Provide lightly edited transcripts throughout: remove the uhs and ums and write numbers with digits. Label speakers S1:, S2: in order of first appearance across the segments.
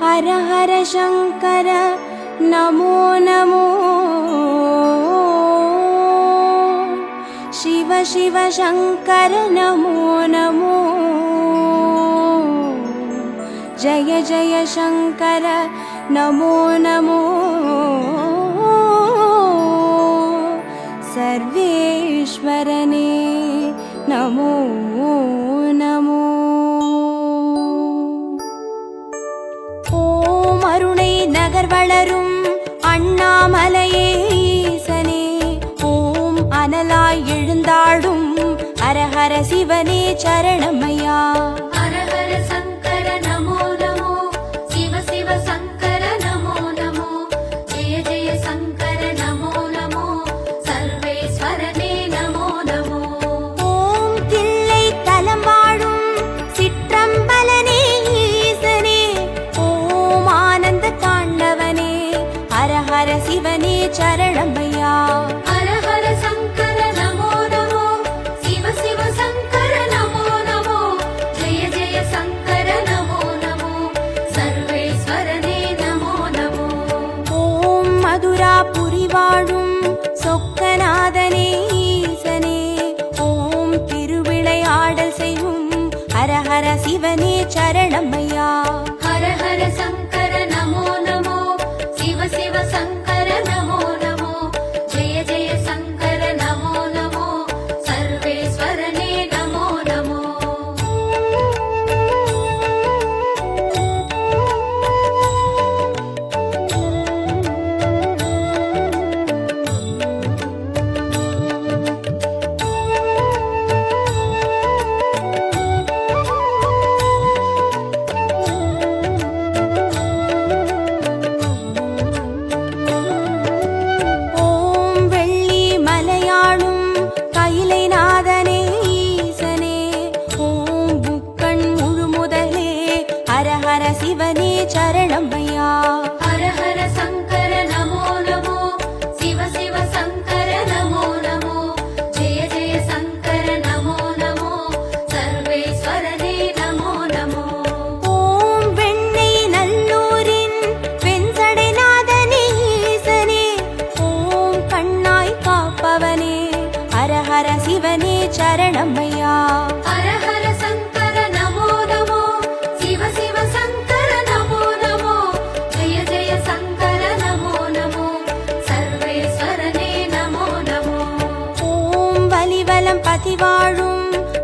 S1: हर हर शंकर नमो नमो शिव शिव शंकर नमो नमो जय जय शंकर नमो नमो सर्वेश्वरने नमो नमो ஓம் அருணை நகர் வளரும் அண்ணாமலையே ஈசனே ஓம் அனலாய் எழுந்தாடும் ஹரஹர சிவனே சரணமையா சிவனே சரணமையா
S2: ஹர ஹர சங்கர நமோ நமோ சிவ சிவ சங்கர நமோ நமோ ஜெய ஜெய சங்கர நமோ நமோ சர்வேஸ்வரனே நமோ நமோ
S1: ஓம் மதுராபுரி வாழும் சொக்கநாதனே ஈசனே ஓம் திருவிளையாடல் செய்யும் ஹர ஹர சிவனே சரணமையா
S2: ஹர ஹர சங்கர நமோ நமோ சிவ சிவ சங்கர நமோ நமோ ஜெய ஜெய சங்கர நமோ நமோ சர்வேஸ்வரனே நமோ நமோ
S1: சிவனே சரணமையா
S2: ஹர ஹர சங்கர நமோ நமோ சிவ சிவ சங்கர நமோ நமோ ஜெய ஜெய சங்கர நமோ நமோ சர்வேஸ்வரனே நமோ நமோ
S1: ஓம் வெண்ணை நல்லூரின் வெண்சடைநாதனே ஈசனே ஓம் கண்ணாய் காப்பவனே ஹர ஹர சிவனே சரணமையா
S2: ஹர ஹர சங்கர நமோ நமோ சிவ சிவ சங்கர நமோ நமோ ஜெய ஜெய சங்கர நமோ நமோ சர்வேஸ்வரனே நமோ நமோ
S1: ஓம் வலிவலம் பதிவாழும்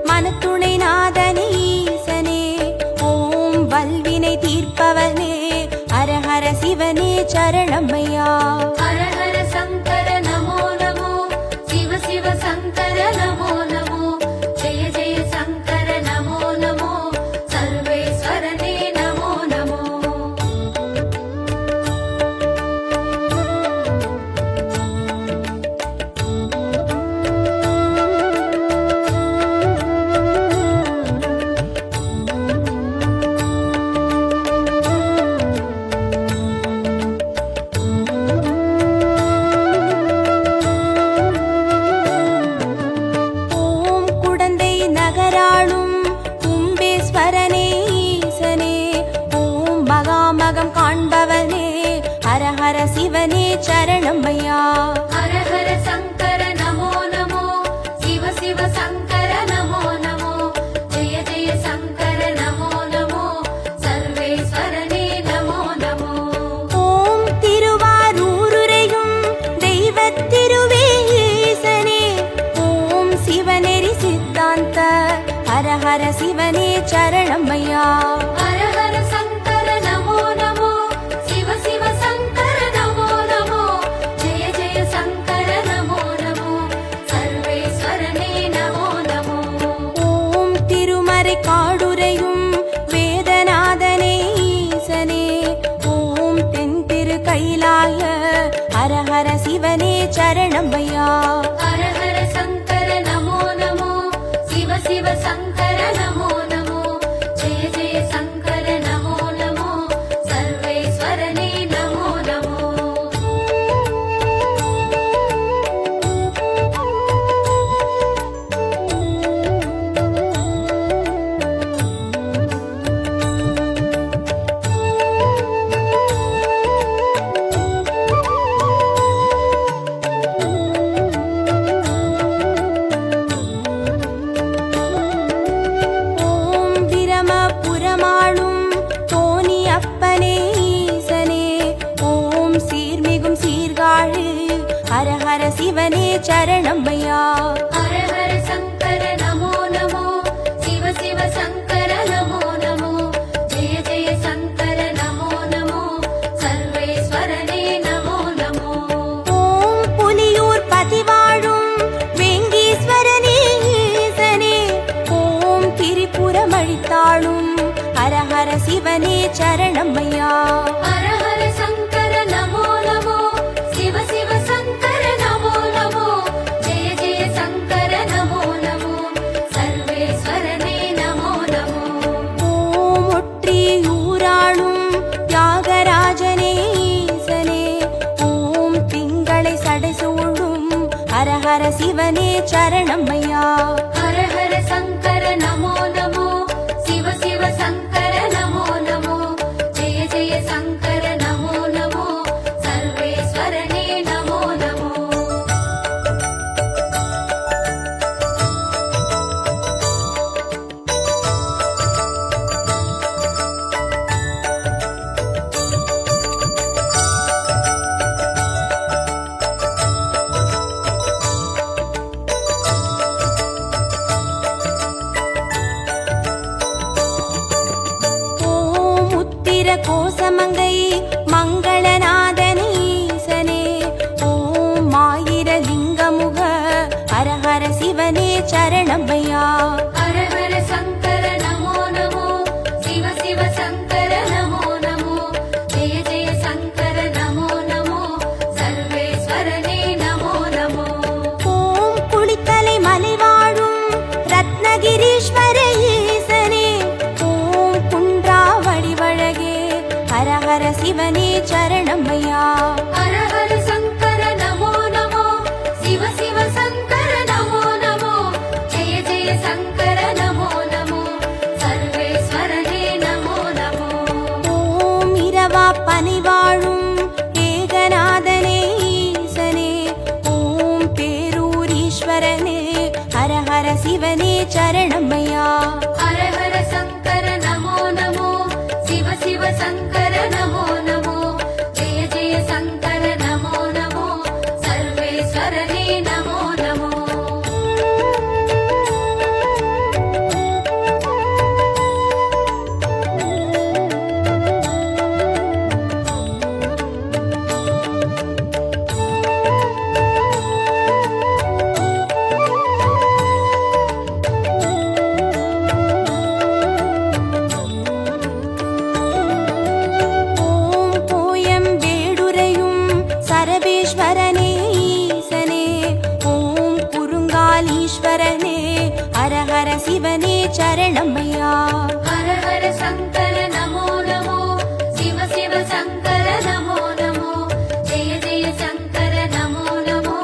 S1: மனத்துணை நாதனே ஈசனே ஓம் வல்வினை தீர்ப்பவனே ஹர ஹர சிவனே சரணமையா
S2: ஹர ஹர சங்கர நமோ நமோ சிவ சிவ சங்கர நமோ நமோ ஜெய ஜெய சங்கர நமோ நமோ சர்வேஸ்வரனே நமோ நமோ
S1: ஓம் குடந்தை நகராளும் கும்பேஸ்வரனே ஈசனே ஓம் மகாமகம் காண்பவனே ஹர ஹர சிவனே சரணமையா
S2: ஹர ஹர சங்கர நமோ நமோ சிவ சிவ சங்கர நமோ நமோ ஜெய ஜெய சங்கர நமோ நமோ சர்வேஸ்வரனே நமோ நமோ
S1: ஓம் திருவாரூருரையும் தெய்வத் திருவே ஈசனே ஓம் சிவநெறி சித்தாந்த ஹர ஹர சிவனே சரணமையா
S2: ஹர ஹர சங்கர நமோ நமோ சிவ சிவ சங்கர நமோ நமோ ஜெய ஜெய சங்கர நமோ நமோ சர்வேஸ்வரனே நமோ நமோ
S1: ஓம் திருமறை காடுரையும் வேதநாதனே ஈசனே ஓம் தென் திரு கைலாய ஹர ஹர சிவனே சரணமையா
S2: ஹர ஹர சங்கர நமோ நமோ சிவ சிவ சங்கர நமோ நமோ ஜெய ஜெய சங்கர
S1: சரணமையா.
S2: ஹர ஹர சங்கர நமோ நமோ, சிவ சிவ சங்கர நமோ நமோ, ஜெய ஜெய சங்கர நமோ நமோ, சர்வேஸ்வரனே நமோ நமோ.
S1: ஓம் புலியூர் பதிவாழும் வெங்கீஸ்வரனே ஈசனே, ஓம் திரிபுரம் அழித்தாளும் ஹர ஹர சிவனே சரணமையா.
S2: ஹர ஹர சங்கர நமோ நமோ, சிவ சிவ சங்கர நமோ நமோ, ஜெய ஜெய சங்கர நமோ நமோ, சர்வேஸ்வரனே நமோ நமோ.
S1: ஓம் ஒற்றியூராளும் தியாகராஜனே ஈசனே, ஓம் திங்களை சடைசூழும் ஹர ஹர சிவனே சரணமையா.
S2: ஹர ஹர சங்கர நமோ நமோ, சிவ சிவ சங்கர நமோ நமோ, ஜெய ஜெய சங்கர நமோ நமோ, சர்வேஸ்வரனே நமோ நமோ.
S1: ஓம் உத்திர கோசமங்கை மங்களநாதனே ஈசனே, ஓம் ஆயிர லிங்கமுக ஹர ஹர சிவனே சரணமையா.
S2: ஹர ஹர சங்கர நமோ நமோ, சிவ சிவ சங்கர நமோ நமோ, ஜெய ஜெய சங்கர நமோ நமோ, சர்வேஸ்வரனே நமோ நமோ.
S1: ஓம் குளித்தலை மலைவாழும் ரத்னகிரீஸ்வர ஈசனே, ஓம் குன்றாவடி வழகே ஹர ஹர சிவனே சரணமையா.
S2: ஹர ஹர சங்கர நமோ நமோ, சிவ சிவ சங்கர நமோ நமோ, ஜெய ஜெய சங்கர நமோ நமோ, சர்வேஸ்வரனே நமோ நமோ.
S1: ஓம் இரவா பனிவாழும் ஏகநாதனே ஈசனே, ஓம் பேரூரீஸ்வரனே ஹர ஹர சிவனே சரணமையா.
S2: ஹர ஹர சங்கர நமோ நமோ, சிவ சிவ சங்கர நமோ நமோ, ஜெய ஜெய சங்கர நமோ நமோ, சர்வேஸ்வரனே நமோ நமோ.
S1: ஓம் கோயம் வேடுரையும் சரபேஸ்வரனே ஈசனே, ஓம் குறுங்காலீஸ்வரனே ஹர ஹர சிவனே சரணமையா.
S2: ஹர ஹர சங்கர நமோ நமோ, சிவ சிவ சங்கர நமோ நமோ, ஜெய ஜெய சங்கர நமோ நமோ,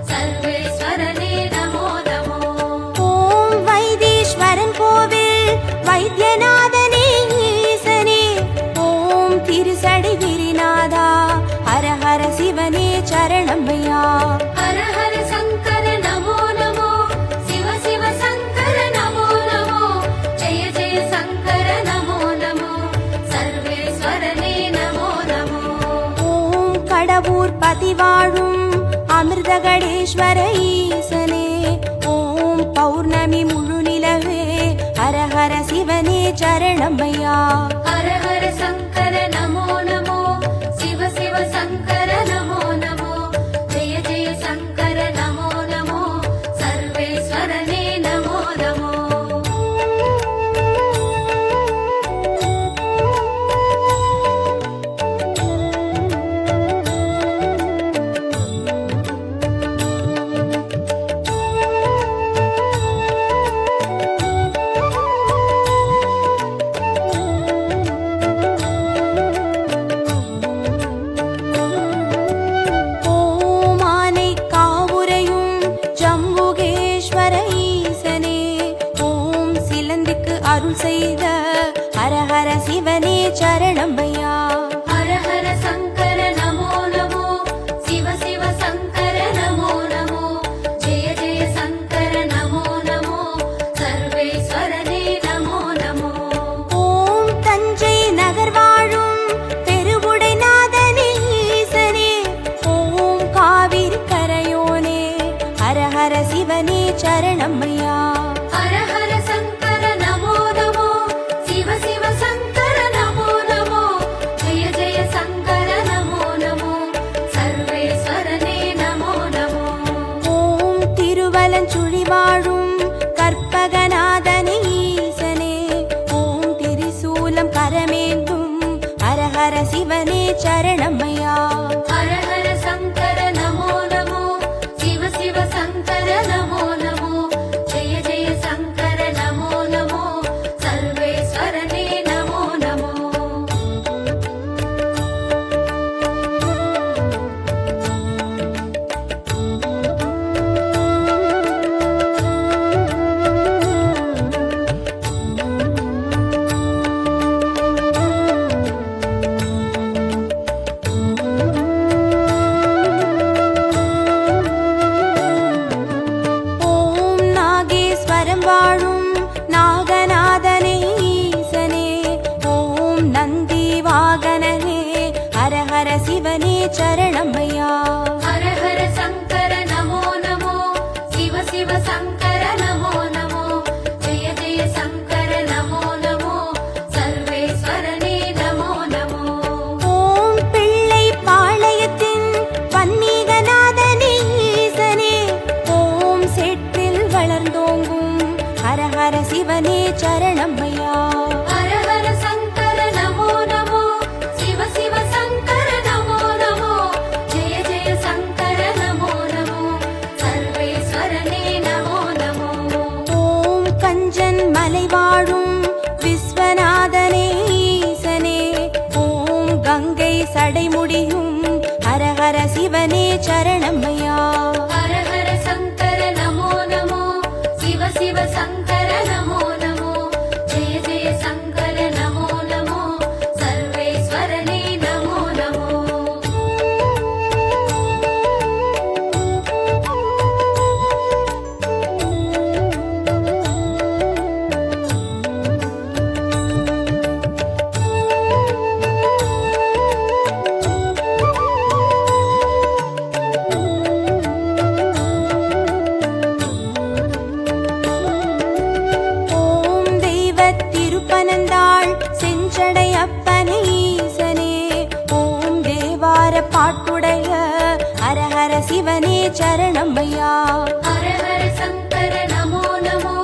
S2: சர்வேஸ்வரனே நமோ நமோ.
S1: ஓம் வைத்தீஸ்வரன் கோவில் வைத்தியநாதனே ஈசனே, ஓம் திருசடை கிரிநாதா ஹர ஹர சிவனே சரணமையா.
S2: ஹர ஹர சங்கர நமோ நமோ, சிவ சிவ சங்கர நமோ நமோ, ஜெய ஜெய சங்கர நமோ நமோ, சர்வேஸ்வரனே நமோ நமோ.
S1: ஓம் கடவுர் பதிவாழும் அமிர்தகடேஸ்வர ஈசனே, ஓம் பௌர்ணமி முழு நிலவே ஹர ஹர சிவனே சரணமையா.
S2: ஹர ஹர சங்கர நமோ நமோ, சிவ சிவ சங்கர நமோ நமோ, ஜெய ஜெய சங்கர நமோ நமோ, சர்வேஸ்வரனே நமோ நமோ.
S1: ஓம் ஆனை காவுரையும் ஜம்புகேஸ்வர ஈசனே, ஓம் சிலந்திக்கு அருள் செய்த ஹர ஹர சிவனே சரணமையா.
S2: ஹர ஹர சங்கர நமோ நமோ, சிவ சிவ சங்கர நமோ நமோ, ஜெய ஜெய சங்கர நமோ நமோ, சர்வேஸ்வரனே நமோ நமோ.
S1: ஓம் தஞ்சை நகர் வாழும் பெருவுடைநாதனே ஈசனே, ஓம் காவிரி கரையோனே சிவனே சரணமையா.
S2: ஹர ஹர சங்கர நமோ நமோ, சிவ சிவ சங்கர நமோ நமோ, ஜெய ஜெய சங்கர நமோ நமோ, சர்வேஸ்வரனே நமோ நமோ.
S1: ஓம் நாகேஸ்வரம் வாழும் நாகநாதனே ஈசனே, ஓம் நந்தி வாகனனே, ஹர ஹர சிவனே சரணமையா.
S2: ஹர ஹர சங்கர நமோ நமோ, சிவ சிவ சங்கர நமோ நமோ, ஜெய ஜெய சங்கர நமோ நமோ, சர்வேஸ்வரனே நமோ நமோ.
S1: ஓம் பிள்ளை பாளையத்தின் பன்மீகநாதனே ஈசனே, ஓம் சேற்றில் வளர்ந்தோங்கும் ஹர ஹர சிவனே சரணமையா.
S2: ஹர ஹர சங்கர நமோ நமோ, சிவ சிவ சங்கர நமோ நமோ, ஜெய ஜெய சங்கர நமோ நமோ, சர்வேஸ்வரனே நமோ நமோ.
S1: ஓம் கஞ்சன் மலை வாழும் விஸ்வநாதனே ஈசனே, ஓம் கங்கை சடைமுடியும் ஹர ஹர சிவனே சரணமையா.
S2: ஹர ஹர சங்கர நமோ நமோ, சிவ சிவ சங்கர நமோ நமோ, ஜெய ஜெய சங்கர நமோ நமோ, சர்வேஸ்வரனே நமோ நமோ.
S1: ஓம் தெய்வத் திருப்பனந்தாள் செஞ்சடை அப்பனே ஈசனே, ஓம் தேவார பாட்டுடைய ஹர ஹர சிவனே சரணமையா.
S2: ஹர ஹர சங்கர நமோ நமோ,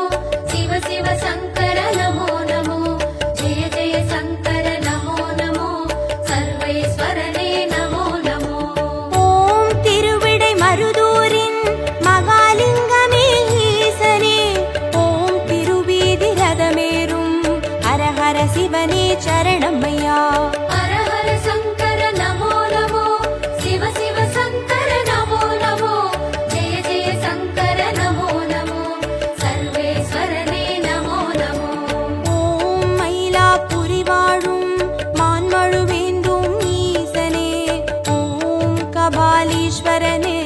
S2: சிவ சிவ சங்கர நமோ நமோ, ஜெய ஜெய சங்கர நமோ நமோ, சர்வேஸ்வரனே நமோ நமோ.
S1: ஓம் திருவிடை மருதூரின் மகாலிங்கமே ஈசனே, ஓம் திருவீதி ரதமேறும் ஹர ஹர சிவனே சரணமையா.
S2: ஹர ஹர சங்கர நமோ நமோ, சிவ சிவ சங்கர நமோ நமோ, ஜெய ஜெய சங்கர நமோ நமோ, சர்வேஸ்வரனே நமோ நமோ.
S1: ஓம் மயிலாப்புரி வாழும் மான்மழுவேந்தும் ஈசனே, ஓம் கபாலீஸ்வரனே,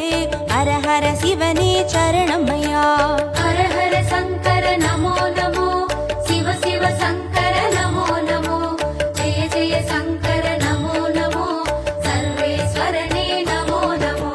S1: ஹர ஹர சிவனே சரணமையா.
S2: ஹர ஹர சங்கர நமோ நமோ, சிவ சிவ சங்கர நமோ நமோ, ஜெய ஜெய சங்கர நமோ நமோ, சர்வேஸ்வரனே நமோ நமோ.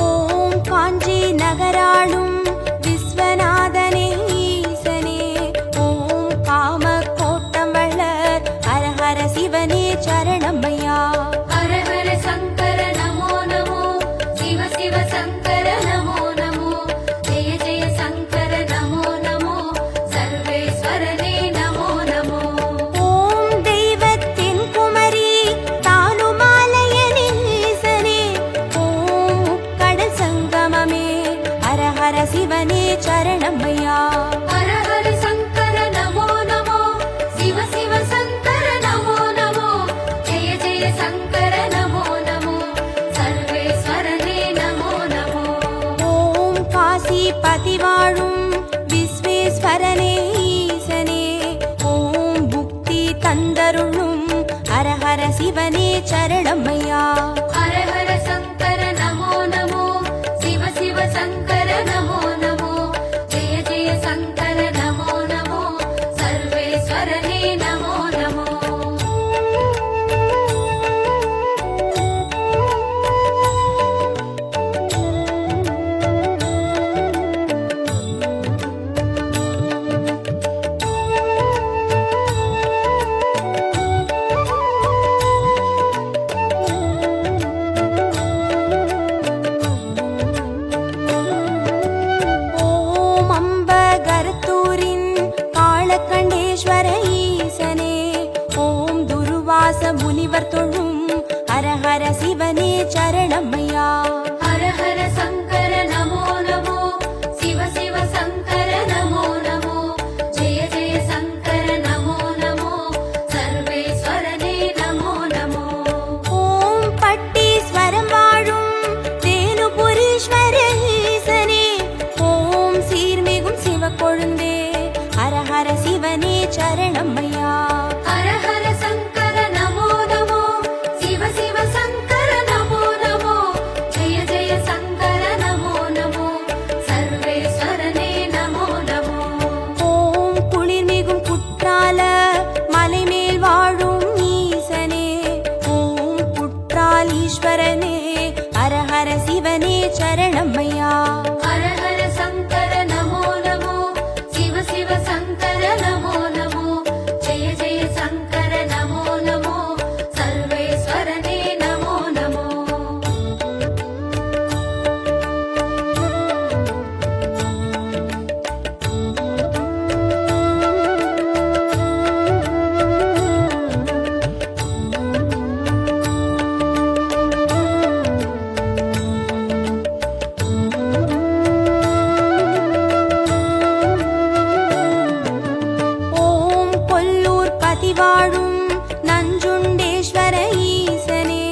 S1: ஓம் காஞ்சி நகராளும் விஸ்வநாதனே ஈசனே, ஓம் காம கோட்டம் வளர் ஹர ஹர சிவனே சரணமையா.
S2: ஹர ஹர சங்கர நமோ நமோ, சிவ சிவ சங்கர நமோ நமோ, ஜெய ஜெய சங்கர நமோ நமோ, சர்வேஸ்வரனே நமோ நமோ.
S1: ஓம் தெய்வத்தின் குமரி தானுமாலயனே ஈசனே, ஓம் முக்கடல் சங்கமமே ஹர ஹர சிவனே சரணமையா.
S2: ஹர ஹர சங்கர நமோ நமோ, சிவ சிவ சங்கர நமோ நமோ, ஜெய ஜெய சங்கர நமோ நமோ, சர்வேஸ்வரனே நமோ நமோ.
S1: ஓம் காசி பதி வாழும் விஸ்வேஸ்வரனே ஈசனே, ஓம் புக்தி தந்தருளும் ஹர ஹர சிவனே சரணமையா.
S2: ஹர ஹர சங்கர நமோ நமோ, சிவ சிவ சங்கர நமோ நமோ, ஜெய ஜெய சங்கர நமோ நமோ, சர்வேஸ்வரனே நமோ நமோ.
S1: முனிவர் தொழும் ஹரஹர சிவனே சரணமையா.
S2: ஹர ஹர சங்கர நமோ நமோ, சிவ சிவ சங்கர நமோ நமோ, ஜெய ஜெய சங்கர நமோ நமோ, சர்வேஸ்வரனே நமோ நமோ.
S1: ஓம் பட்டீஸ்வரம் வாழும் தேனுபுரீஸ்வர ஈசனே, ஓம் சீர்மிகும் சிவக்கொழுந்தே ஹரஹர சிவனே சரணமையா.
S2: ஹர ஹர சங்கர நமோ நமோ, சிவ சிவ சங்கர நமோ நமோ, ஜெய ஜெய சங்கர நமோ நமோ, சர்வேஸ்வரனே நமோ நமோ.
S1: ஓம் குளிர்மிகும் குற்றால மலைமேல் வாழும் ஈசனே, ஓம் குற்றாலீஸ்வரனே ஹரஹர சிவனே சரணமையா.
S2: ஹர ஹர சங்கர நமோ நமோ, சிவ சிவ சங்கர நமோ நமோ, ஜெய ஜெய சங்கர நமோ நமோ, சர்வேஸ்வரனே நமோ நமோ.
S1: ஓம் கொல்லூர் பதிவாழும் நஞ்சுண்டேஸ்வர ஈசனே,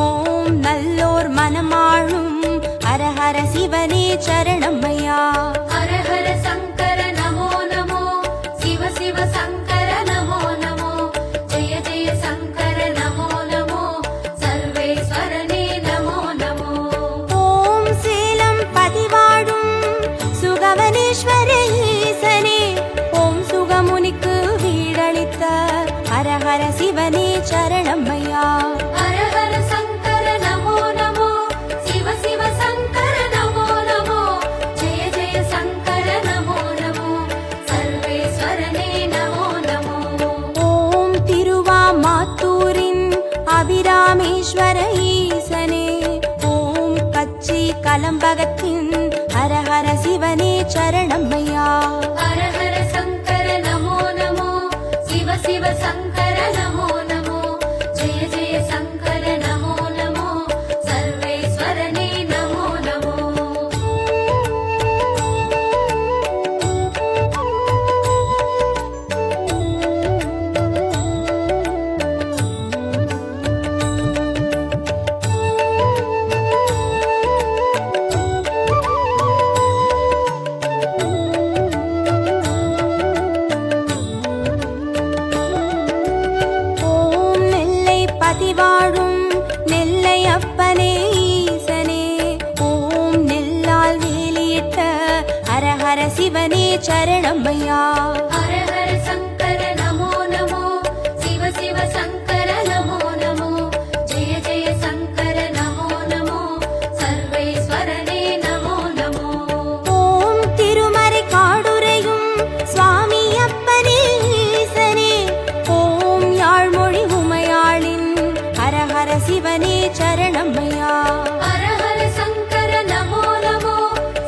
S1: ஓம் நல்லோர் மனமாழும் ஹரஹர சிவனே சரணமையா.
S2: ஹர ஹர சங்கர நமோ நமோ, சிவ சிவ சங்கர நமோ நமோ, ஜெய ஜெய சங்கர நமோ நமோ, சர்வேஸ்வரனே நமோ நமோ.
S1: ஓம் சேலம் பதிவாழும் சுகவனேஸ்வர ஈசனே, ஓம் சுகமுனிக்கு வீடளித்த ஹரஹர சிவனே சரணமையா.
S2: ஹர ஹர சங்கர நமோ நமோ, சிவ சிவ சங்கர நமோ நமோ, ஜெய ஜெய சங்கர நமோ நமோ, சர்வேஸ்வரனே நமோ நமோ.
S1: ஓம் திருவாமாத்தூரின் அபிராமேஸ்வர ஈசனே, ஓம் கச்சி கலம்பகத்தின் ஹரஹர சிவனே சரணமையா.
S2: ஹர ஹர சங்கர நமோ நமோ, சிவ சிவ சங்கர நமோ நமோ, ஜெய ஜெய சங்கர நமோ நமோ, சர்வேஸ்வரனே நமோ நமோ.
S1: ஓம் நெல்லை பதிவாழும் நெல்லை அப்பனே ஈசனே, ஓம் நெல்லால் வேலியிட்ட ஹரஹர சிவனே சரணமையா.
S2: ஹர ஹர சங்கர நமோ நமோ, சிவ சிவ சங்கர நமோ நமோ, ஜெய ஜெய சங்கர நமோ நமோ, சர்வேஸ்வரனே நமோ நமோ.
S1: ஓம் திருமறை காடுரையும் சுவாமி அப்பனே ஈசனே, ஓம் யாழ்மொழி உமையாளின் ஹரஹர சிவனே சரணமையா.
S2: ஹர ஹர சங்கர நமோ நமோ,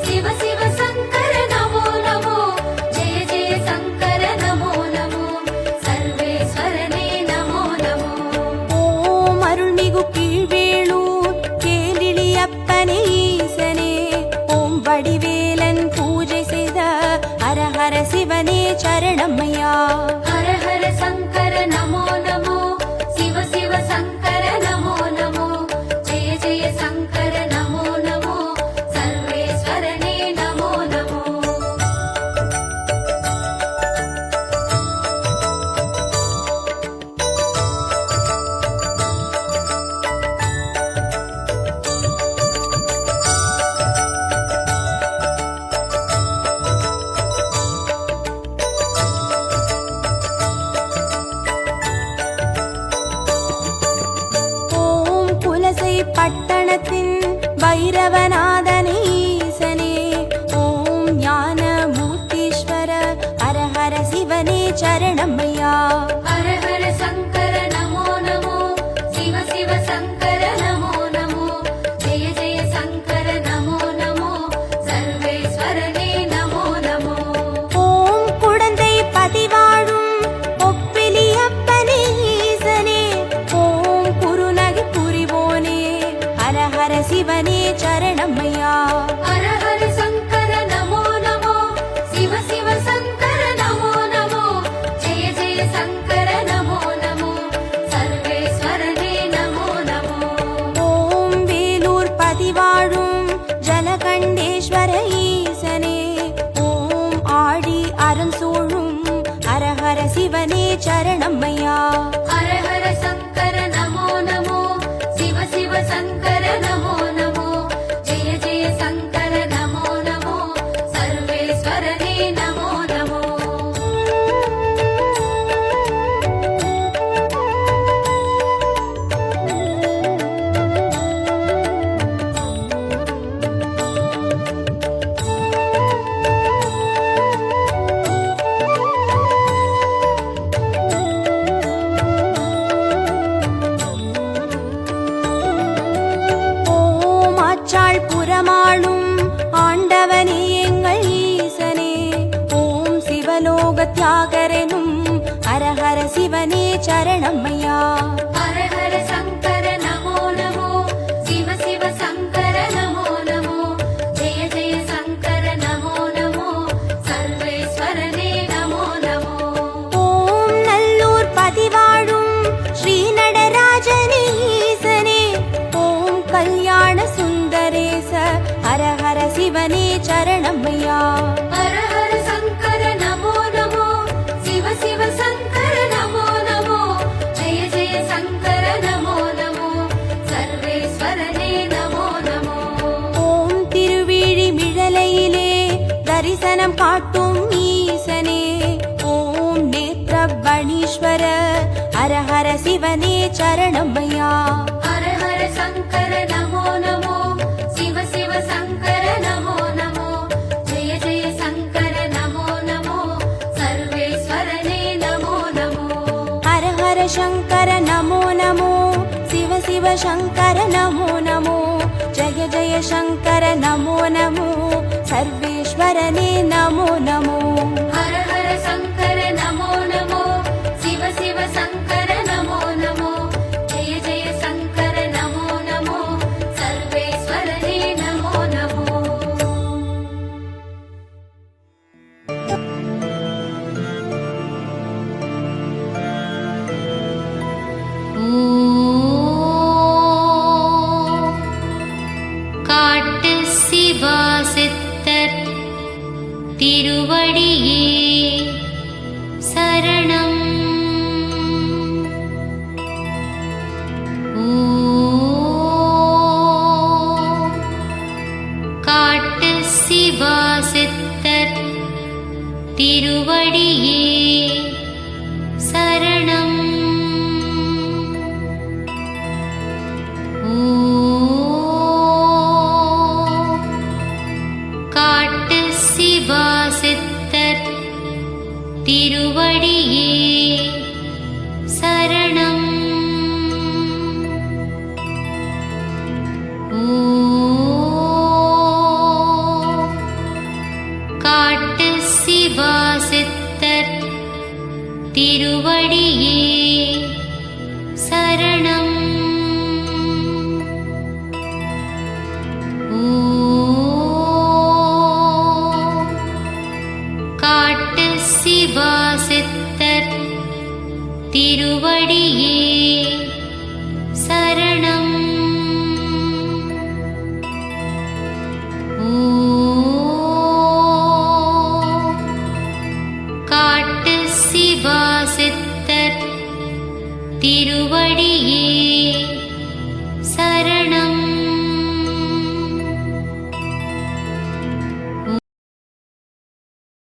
S2: சிவ சிவ சங்கர நமோ நமோ, ஜெய ஜெய சங்கர நமோ நமோ, சர்வேஸ்வரனே நமோ நமோ.
S1: ஓம் அருள்மிகு கீழ்வேளூர் கேளிலி அப்பனே ஈசனே, ஓம் வடிவேலன் பூஜை செய்த ஹரஹர சிவனே சரணமையா.
S2: ஹர ஹர சங்கர நமோ நமோ, சிவ சிவ சங்கர நமோ நமோ, ஜெய ஜெய சங்கர நமோ நமோ, சர்வேஸ்வரனே நமோ நமோ.
S1: சரணமையா.
S2: ஹர ஹர சங்கர நமோ நமோ, சிவ சிவ சங்கர நமோ நமோ, ஜெய ஜெய சங்கர நமோ நமோ, சர்வேஸ்வரனே நமோ நமோ.
S1: ஓம் வேலூர் பதிவாழும் ஜலகண்டேஸ்வர ஈசனே, ஓம் ஆடி அறம் சூழும் ஹரஹர சிவனே சரணமையா.
S2: ஹர ஹர சங்கர நமோ நமோ, சிவ சிவ சங்கர நமோ நமோ, ஜெய ஜெய சங்கர நமோ நமோ, சர்வேஸ்வரனே நமோ நமோ.
S1: ஓம் ஆச்சாள் புறமாளும் ஆண்டவனே எங்கள் ஈசனே, ஓம் சிவலோக தியாகரனும் ஹரஹர சிவனே சரணமையா.
S2: ஹர ஹர சங்கர நமோ நமோ, சிவ சிவ சங்கர நமோ நமோ, ஜெய ஜெய சங்கர நமோ நமோ, சர்வேஸ்வரனே நமோ நமோ.
S1: ஓம் நல்லூர் பதிவாழும் ஸ்ரீ நடராஜனே ஈசனே, ஓம் கல்யாண சுந்தரேச ஹரஹர சிவனே சரணமையா.
S2: ஹர ஹர சங்கர நமோ நமோ, சிவ சிவ சங்கர நமோ நமோ, ஜெய ஜெய சங்கர நமோ நமோ, சர்வேஸ்வரனே நமோ நமோ.
S1: ஓம் திருவிழி மிழலையிலே தரிசனம் காட்டும் ஈசனே, ஓம் நேத்ரபணீஸ்வர ஹரஹர சிவனே சரணமையா.
S2: ஹர ஹர சங்கர நமோ நமோ, சிவ சிவ சங்கர நமோ நமோ, ஜெய ஜெய சங்கர நமோ நமோ, சர்வேஸ்வரனே நமோ நமோ.
S1: ஹரஹர சங்கர நமோ நமோ, சிவ சிவ சங்கர நமோ நமோ, ஜய ஜய சங்கர நமோ நமோ, சர்வேஸ்வரனே நமோ நமோ.
S2: ஹர ஹர சங்கர நமோ நமோ, சிவ சிவ சங்கர நமோ நமோ, ஜெய ஜெய சங்கர நமோ நமோ, சர்வேஸ்வரனே நமோ நமோ. காட்டு சிவா சித்தர் திருவடியே சரணம். காட்டு சிவா சித்தர் திருவடியே சரணம். காட்டு சிவா சித்தர் திருவடியே சரணம். காட்டு சிவா சித்தர் திருவடியே சரணம். காட்டு சிவா சித்தர் திருவடியே